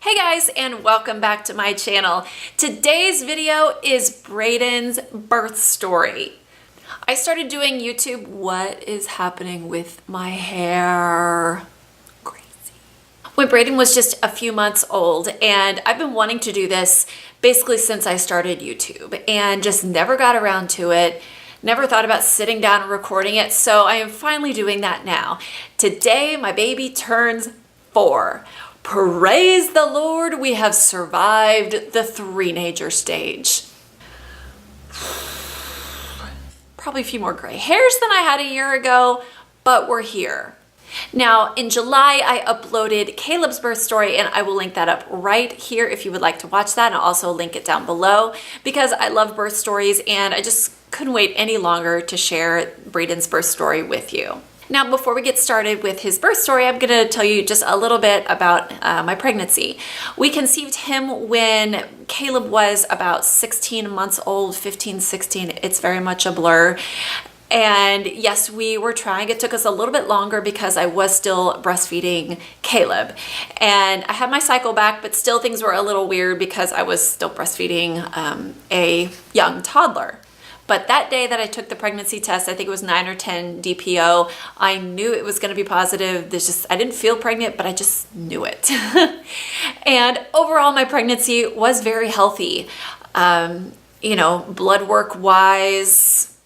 Hey guys, and welcome back to my channel. Today's video is Brayden's birth story. I started doing YouTube. What is happening with my hair? Crazy. When Brayden was just a few months old, and I've been wanting to do this basically since I started YouTube and just never got around to it. Never thought about sitting down and recording it, so I am finally doing that now. Today, my baby turns 4. Praise the Lord, we have survived the three-nager stage. Probably a few more gray hairs than I had a year ago, but we're here. Now, in July, I uploaded Caleb's birth story, and I will link that up right here if you would like to watch that, and I'll also link it down below because I love birth stories, and I just couldn't wait any longer to share Brayden's birth story with you. Now, before we get started with his birth story, I'm going to tell you just a little bit about my pregnancy. We conceived him when Caleb was about 16 months old, 15, 16. It's very much a blur. And yes, we were trying. It took us a little bit longer because I was still breastfeeding Caleb. And I had my cycle back, but still things were a little weird because I was still breastfeeding a young toddler. But that day that I took the pregnancy test, I think it was 9 or 10 DPO, I knew it was going to be positive. I didn't feel pregnant, but I just knew it. And overall, my pregnancy was very healthy. Blood work wise,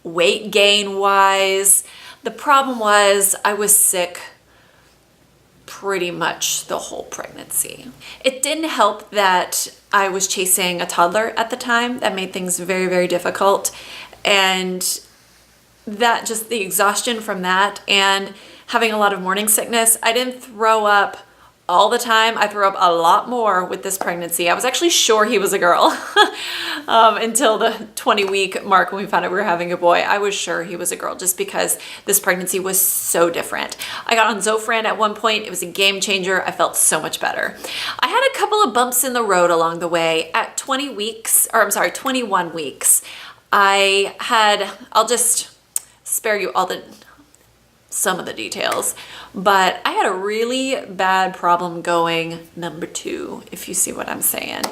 weight gain wise. The problem was I was sick pretty much the whole pregnancy. It didn't help that I was chasing a toddler at the time. That made things very, very difficult. And that just the exhaustion from that and having a lot of morning sickness, I didn't throw up all the time. I threw up a lot more with this pregnancy. I was actually sure he was a girl until the 20-week mark when we found out we were having a boy. I was sure he was a girl just because this pregnancy was so different. I got on Zofran at one point. It was a game changer. I felt so much better. I had a couple of bumps in the road along the way. At 21 weeks, I'll just spare you some of the details, but I had a really bad problem going number 2, if you see what I'm saying.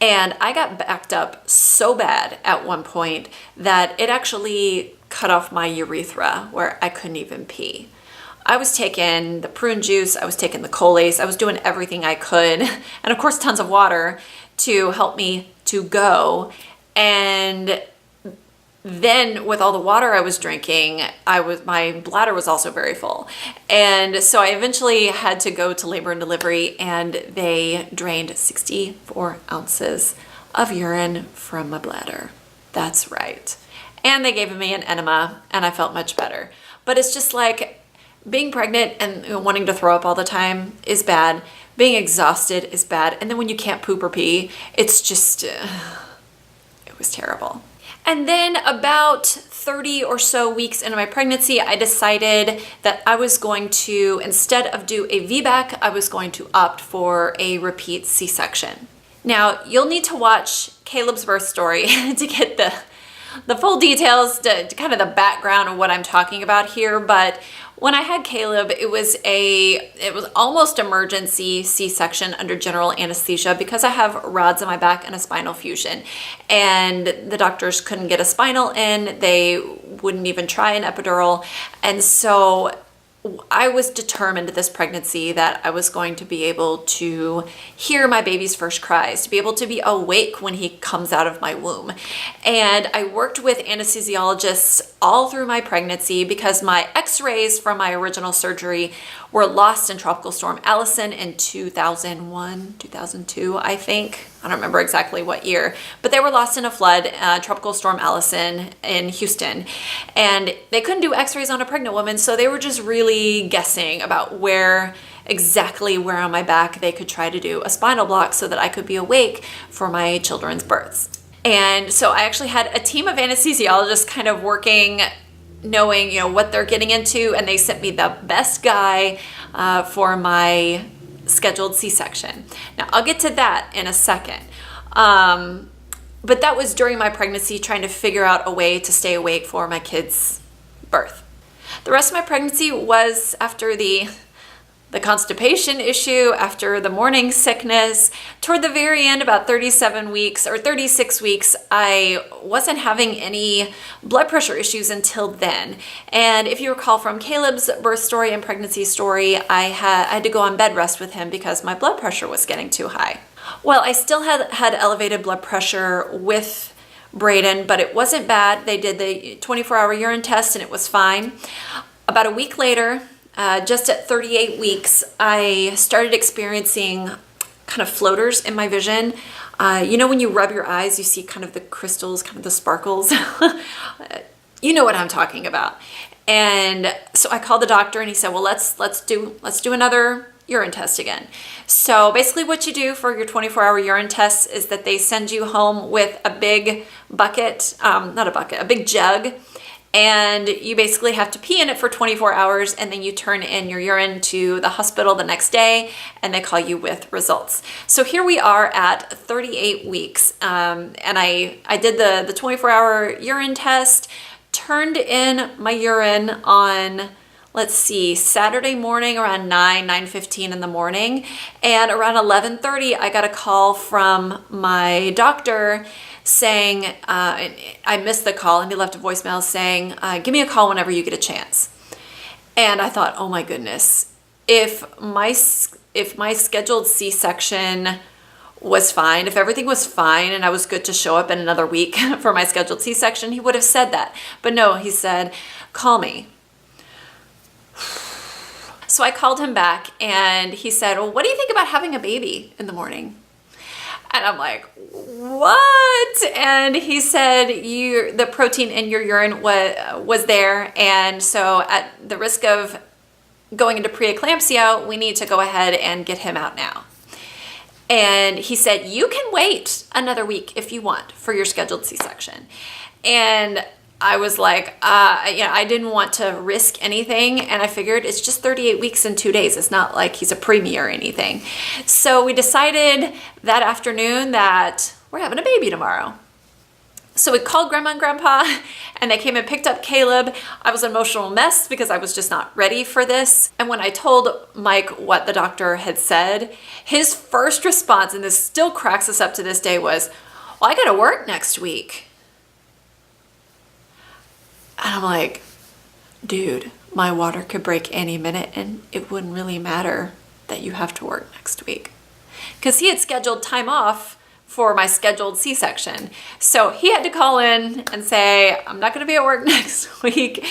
And I got backed up so bad at one point that it actually cut off my urethra where I couldn't even pee. I was taking the prune juice, I was taking the Colace, I was doing everything I could, and of course tons of water to help me to go. And then with all the water I was drinking, my bladder was also very full. And so I eventually had to go to labor and delivery, and they drained 64 ounces of urine from my bladder. That's right. And they gave me an enema, and I felt much better. But it's just like being pregnant and wanting to throw up all the time is bad. Being exhausted is bad. And then when you can't poop or pee, it's just, it was terrible. And then about 30 or so weeks into my pregnancy, I decided that I was going to, instead of do a VBAC, I was going to opt for a repeat C-section. Now, you'll need to watch Caleb's birth story to get the full details, to kind of the background of what I'm talking about here. But when I had Caleb, it was almost emergency C-section under general anesthesia because I have rods in my back and a spinal fusion. And the doctors couldn't get a spinal in. They wouldn't even try an epidural. And so I was determined this pregnancy that I was going to be able to hear my baby's first cries, to be able to be awake when he comes out of my womb. And I worked with anesthesiologists all through my pregnancy because my x-rays from my original surgery were lost in Tropical Storm Allison in 2001, 2002, I think. I don't remember exactly what year, but they were lost in a flood, Tropical Storm Allison in Houston. And they couldn't do x-rays on a pregnant woman, so they were just really guessing about exactly where on my back they could try to do a spinal block so that I could be awake for my children's births. And so I actually had a team of anesthesiologists kind of working, knowing what they're getting into, and they sent me the best guy for my scheduled C-section. Now I'll get to that in a second. But that was during my pregnancy, trying to figure out a way to stay awake for my kid's birth. The rest of my pregnancy was after the the constipation issue after the morning sickness. Toward the very end, about 37 weeks or 36 weeks, I wasn't having any blood pressure issues until then. And if you recall from Caleb's birth story and pregnancy story, I had to go on bed rest with him because my blood pressure was getting too high. Well, I still had elevated blood pressure with Brayden, but it wasn't bad. They did the 24-hour urine test and it was fine. About a week later, just at 38 weeks, I started experiencing kind of floaters in my vision. You know, when you rub your eyes, you see kind of the crystals, kind of the sparkles. You know what I'm talking about. And so I called the doctor and he said, well, let's do another urine test again. So basically what you do for your 24-hour urine test is that they send you home with a big bucket, a big jug, and you basically have to pee in it for 24 hours and then you turn in your urine to the hospital the next day and they call you with results. So here we are at 38 weeks and I did the 24-hour urine test, turned in my urine on, let's see, Saturday morning around 9:15 in the morning, and around 11:30 I got a call from my doctor saying, I missed the call and he left a voicemail saying, give me a call whenever you get a chance. And I thought, oh my goodness, if my scheduled C-section was fine, if everything was fine and I was good to show up in another week for my scheduled C-section, he would have said that. But no, he said, call me. So I called him back and he said, well, what do you think about having a baby in the morning? And I'm like, what? And he said, the protein in your urine was there. And so at the risk of going into preeclampsia, we need to go ahead and get him out now. And he said, you can wait another week if you want for your scheduled C-section. And I was like, I didn't want to risk anything. And I figured it's just 38 weeks and 2 days. It's not like he's a preemie or anything. So we decided that afternoon that we're having a baby tomorrow. So we called Grandma and Grandpa and they came and picked up Caleb. I was an emotional mess because I was just not ready for this. And when I told Mike what the doctor had said, his first response, and this still cracks us up to this day, was, well, I gotta work next week. And I'm like, dude, my water could break any minute and it wouldn't really matter that you have to work next week. Because he had scheduled time off for my scheduled C-section. So he had to call in and say, I'm not going to be at work next week.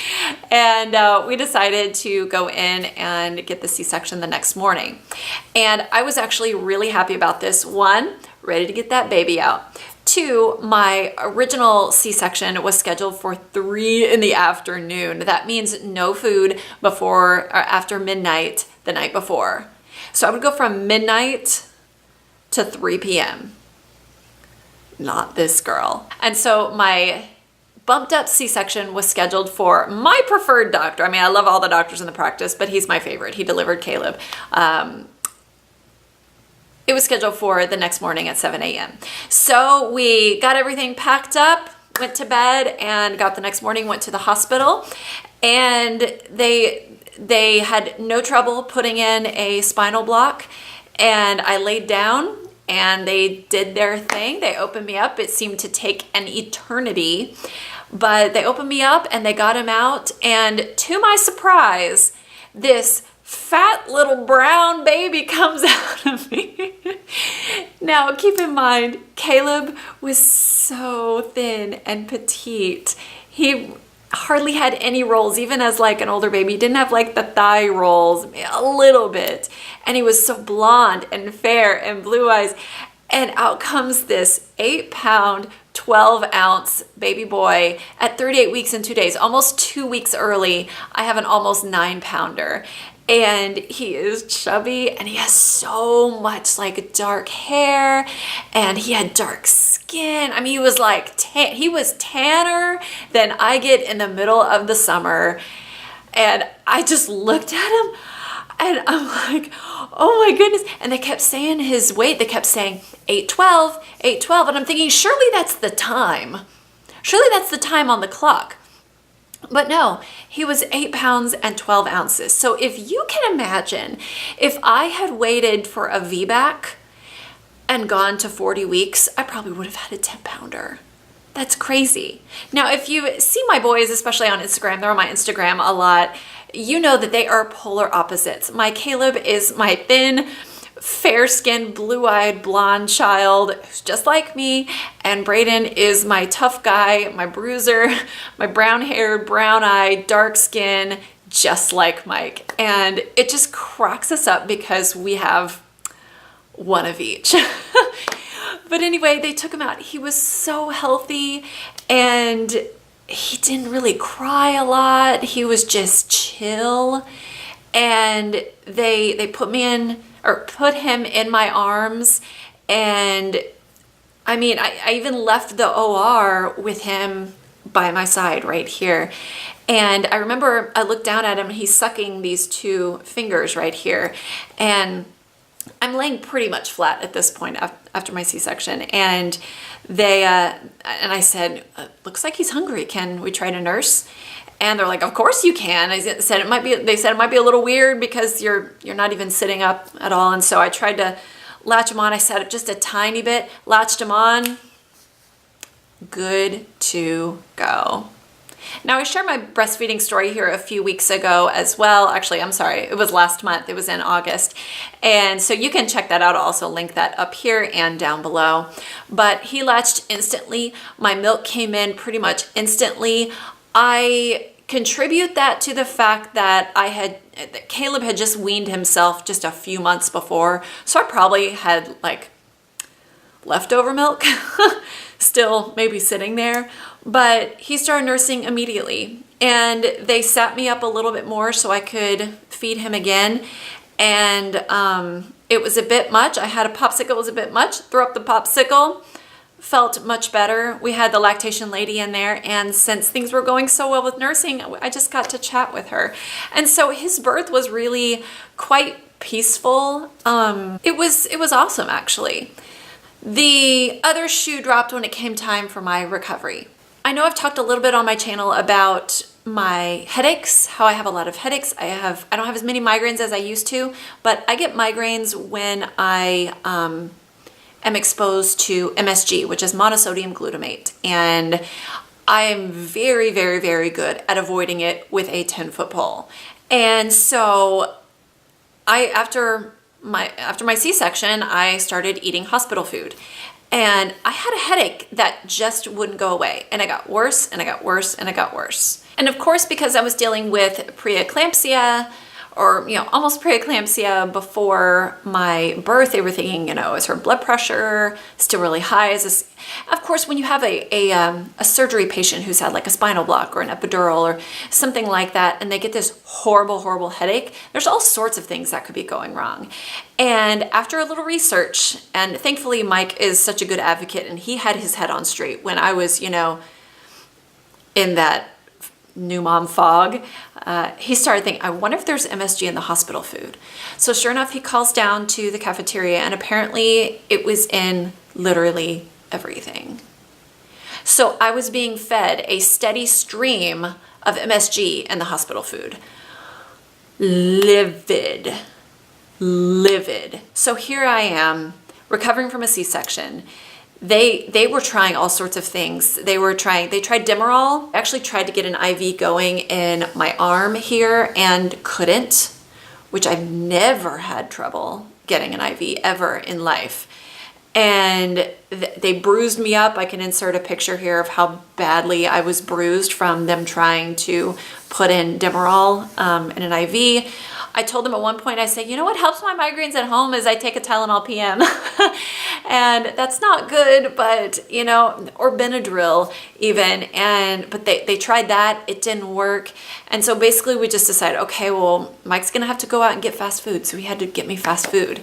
And we decided to go in and get the C-section the next morning. And I was actually really happy about this. One, ready to get that baby out. Two, my original C-section was scheduled for 3 in the afternoon. That means no food before or after midnight the night before. So I would go from midnight to 3 p.m. Not this girl. And so my bumped up C-section was scheduled for my preferred doctor. I mean, I love all the doctors in the practice, but he's my favorite. He delivered Caleb. It was scheduled for the next morning at 7 a.m. So we got everything packed up, went to bed, and got the next morning, went to the hospital. And they had no trouble putting in a spinal block. And I laid down and they did their thing. They opened me up. It seemed to take an eternity. But they opened me up and they got him out. And to my surprise, this fat little brown baby comes out of me. Now, keep in mind, Caleb was so thin and petite. He hardly had any rolls, even as like an older baby. He didn't have like the thigh rolls, a little bit. And he was so blonde and fair and blue eyes. And out comes this 8-pound, 12-ounce baby boy at 38 weeks and 2 days, almost 2 weeks early. I have an almost 9-pounder. And he is chubby and he has so much like dark hair and he had dark skin. I mean, he was like, he was tanner than I get in the middle of the summer. And I just looked at him and I'm like, oh my goodness. And they kept saying his weight. They kept saying 812, 812. And I'm thinking, surely that's the time. Surely that's the time on the clock. But no, he was 8 pounds and 12 ounces. So if you can imagine, if I had waited for a VBAC and gone to 40 weeks, I probably would have had a 10 pounder. That's crazy. Now, if you see my boys, especially on Instagram, they're on my Instagram a lot, you know that they are polar opposites. My Caleb is my thin, fair-skinned, blue-eyed, blonde child who's just like me, and Brayden is my tough guy, my bruiser, my brown-haired, brown-eyed, dark skin, just like Mike. And it just cracks us up because we have one of each. But anyway, they took him out. He was so healthy and he didn't really cry a lot. He was just chill. And they put me in, or put him in my arms. And I mean, I even left the OR with him by my side right here. And I remember I looked down at him and he's sucking these 2 fingers right here. And I'm laying pretty much flat at this point after my C-section, and and I said, looks like he's hungry. Can we try to nurse? And they're like, of course you can. They said it might be a little weird because you're not even sitting up at all. And so I tried to latch him on. I sat up just a tiny bit, latched him on. Good to go. Now, I shared my breastfeeding story here a few weeks ago as well. Actually, I'm sorry, it was last month. It was in August. And so you can check that out. I'll also link that up here and down below. But he latched instantly. My milk came in pretty much instantly. I contribute that to the fact that Caleb had just weaned himself just a few months before. So I probably had like leftover milk still maybe sitting there. But he started nursing immediately, and they sat me up a little bit more so I could feed him again. And it was a bit much. I had a popsicle, it was a bit much. Threw up the popsicle, felt much better. We had the lactation lady in there, and since things were going so well with nursing, I just got to chat with her. And so his birth was really quite peaceful. It was awesome, actually. The other shoe dropped when it came time for my recovery. I know I've talked a little bit on my channel about my headaches, how I have a lot of headaches. I don't have as many migraines as I used to, but I get migraines when I am exposed to MSG, which is monosodium glutamate. And I'm very, very, very good at avoiding it with a 10-foot pole. And so after my C-section, I started eating hospital food. And I had a headache that just wouldn't go away. And it got worse, and it got worse, and it got worse. And of course, because I was dealing with preeclampsia, or almost preeclampsia before my birth, they were thinking, is her blood pressure still really high? Of course, when you have a surgery patient who's had like a spinal block or an epidural or something like that, and they get this horrible, horrible headache, there's all sorts of things that could be going wrong. And after a little research, and thankfully Mike is such a good advocate, and he had his head on straight when I was, in that new mom fog, he started thinking, I wonder if there's MSG in the hospital food. So sure enough, he calls down to the cafeteria, and apparently it was in literally everything. So I was being fed a steady stream of MSG in the hospital food. Livid. So here I am, recovering from a C-section. They were trying all sorts of things. They tried Demerol. I actually tried to get an IV going in my arm here and couldn't, which I've never had trouble getting an IV ever in life. And they bruised me up. I can insert a picture here of how badly I was bruised from them trying to put in Demerol in an IV. I told them at one point, I said, what helps my migraines at home is I take a Tylenol PM. And that's not good, but, or Benadryl even. But they tried that. It didn't work. And so basically we just decided, okay, well, Mike's going to have to go out and get fast food. So he had to get me fast food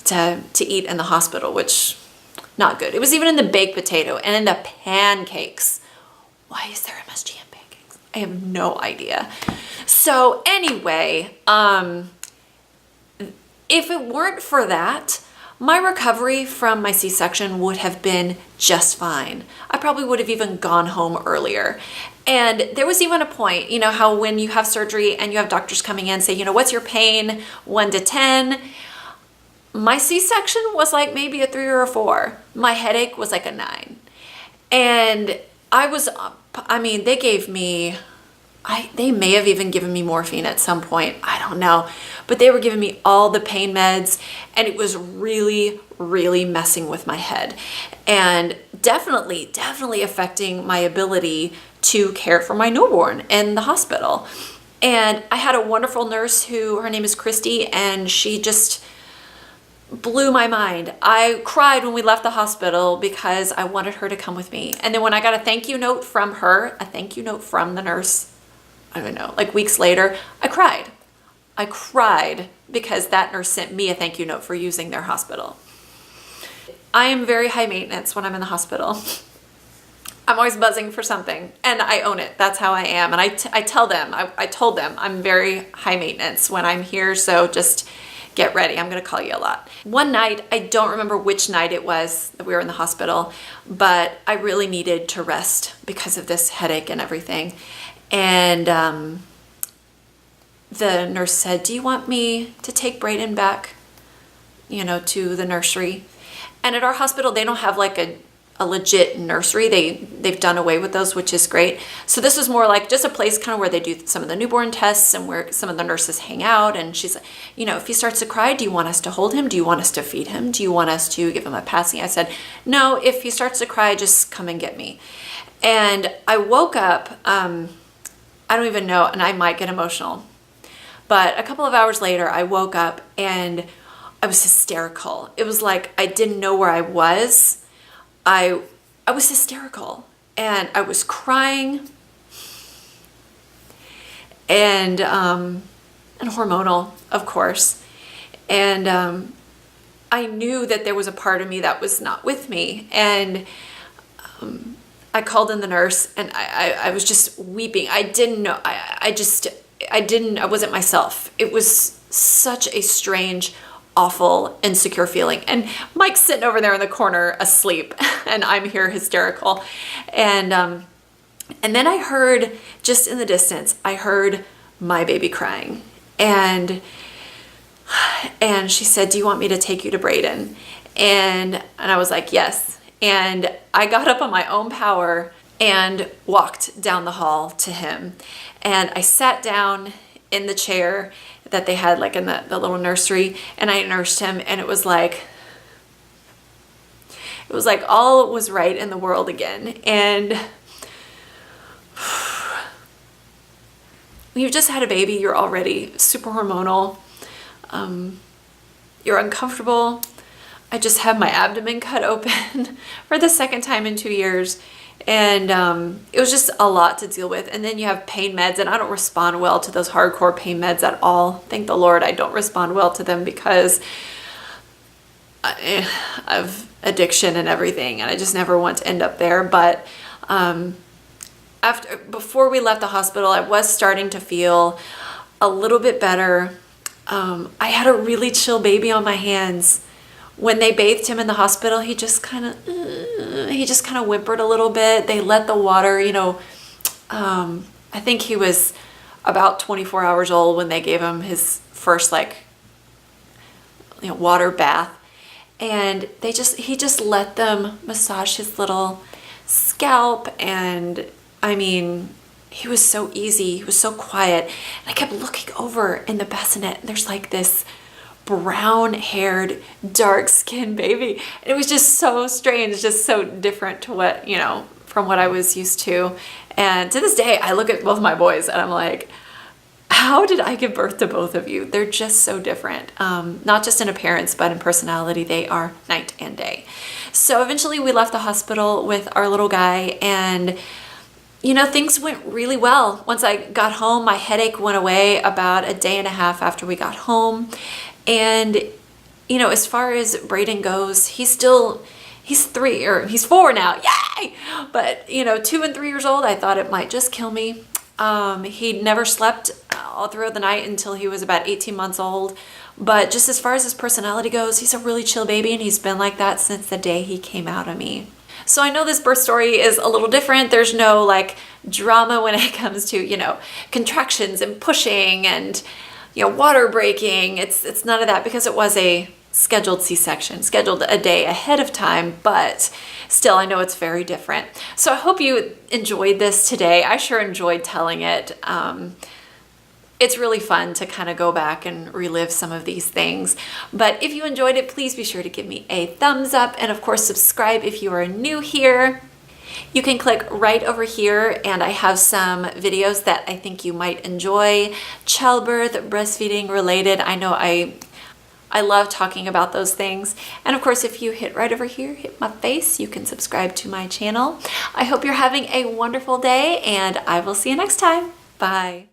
to eat in the hospital, which not good. It was even in the baked potato and in the pancakes. Why is there MSG in pancakes? I have no idea. So anyway, if it weren't for that, my recovery from my C-section would have been just fine. I probably would have even gone home earlier. And there was even a point, you know, how when you have surgery and you have doctors coming in say, you know, what's your pain, 1 to 10? My C-section was like maybe a 3 or a 4. My headache was like a 9. And they gave me, they may have even given me morphine at some point. I don't know. But they were giving me all the pain meds, and it was really, really messing with my head. And definitely affecting my ability to care for my newborn in the hospital. And I had a wonderful nurse her name is Christy, and she just blew my mind. I cried when we left the hospital because I wanted her to come with me. And then when I got a thank you note from her, a thank you note from the nurse, I don't know, like weeks later, I cried. I cried because that nurse sent me a thank you note for using their hospital. I am very high maintenance when I'm in the hospital. I'm always buzzing for something, and I own it. That's how I am. And I told them I'm very high maintenance when I'm here, so just get ready. I'm gonna call you a lot. One night, I don't remember which night it was that we were in the hospital, but I really needed to rest because of this headache and everything. And the nurse said, do you want me to take Brayden back, you know, to the nursery? And at our hospital, they don't have like a legit nursery. They've done away with those, which is great. So this is more like just a place kind of where they do some of the newborn tests and where some of the nurses hang out. And she's like, you know, if he starts to cry, do you want us to hold him? Do you want us to feed him? Do you want us to give him a passing? I said, no, if he starts to cry, just come and get me. And I woke up, I don't even know, and I might get emotional. But a couple of hours later, I woke up and I was hysterical. It was like I didn't know where I was. I was hysterical, and I was crying and hormonal, of course. And I knew that there was a part of me that was not with me. And I called in the nurse, and I was just weeping. I didn't know. I wasn't myself. It was such a strange, awful, insecure feeling. And Mike's sitting over there in the corner asleep, and I'm here hysterical. And then I heard, just in the distance, I heard my baby crying. And she said, do you want me to take you to Brayden? And I was like, yes. And I got up on my own power and walked down the hall to him. And I sat down in the chair that they had like in the little nursery, and I nursed him, and it was like all was right in the world again. And when you've just had a baby, you're already super hormonal. You're uncomfortable. I just had my abdomen cut open for the second time in 2 years. And it was just a lot to deal with. And then you have pain meds, and I don't respond well to those hardcore pain meds at all. Thank the Lord I don't respond well to them because of addiction and everything, and I just never want to end up there. But before we left the hospital, I was starting to feel a little bit better. I had a really chill baby on my hands. When they bathed him in the hospital, he just kind of whimpered a little bit. They let the water, you know, I think he was about 24 hours old when they gave him his first water bath. And he just let them massage his little scalp. And I mean, he was so easy. He was so quiet. And I kept looking over in the bassinet, and there's like this brown-haired, dark-skinned baby. And it was just so strange, just so different to what, you know, from what I was used to. And to this day, I look at both my boys and I'm like, how did I give birth to both of you? They're just so different. Not just in appearance, but in personality. They are night and day. So eventually we left the hospital with our little guy, and you know, things went really well. Once I got home, my headache went away about a day and a half after we got home. And, you know, as far as Brayden goes, he's 4 now, yay! But, you know, 2 and 3 years old, I thought it might just kill me. He never slept all throughout the night until he was about 18 months old, But just as far as his personality goes, he's a really chill baby, and he's been like that since the day he came out of me. So I know this birth story is a little different. There's no like drama when it comes to, you know, contractions and pushing and, you know, water breaking. It's none of that because it was a scheduled C-section, scheduled a day ahead of time, but still I know it's very different. So I hope you enjoyed this today. I sure enjoyed telling it. It's really fun to kind of go back and relive some of these things. But if you enjoyed it, please be sure to give me a thumbs up, and of course subscribe if you are new here. You can click right over here, and I have some videos that I think you might enjoy, childbirth, breastfeeding related. I know I love talking about those things. And of course, if you hit right over here, hit my face, you can subscribe to my channel. I hope you're having a wonderful day, and I will see you next time. Bye.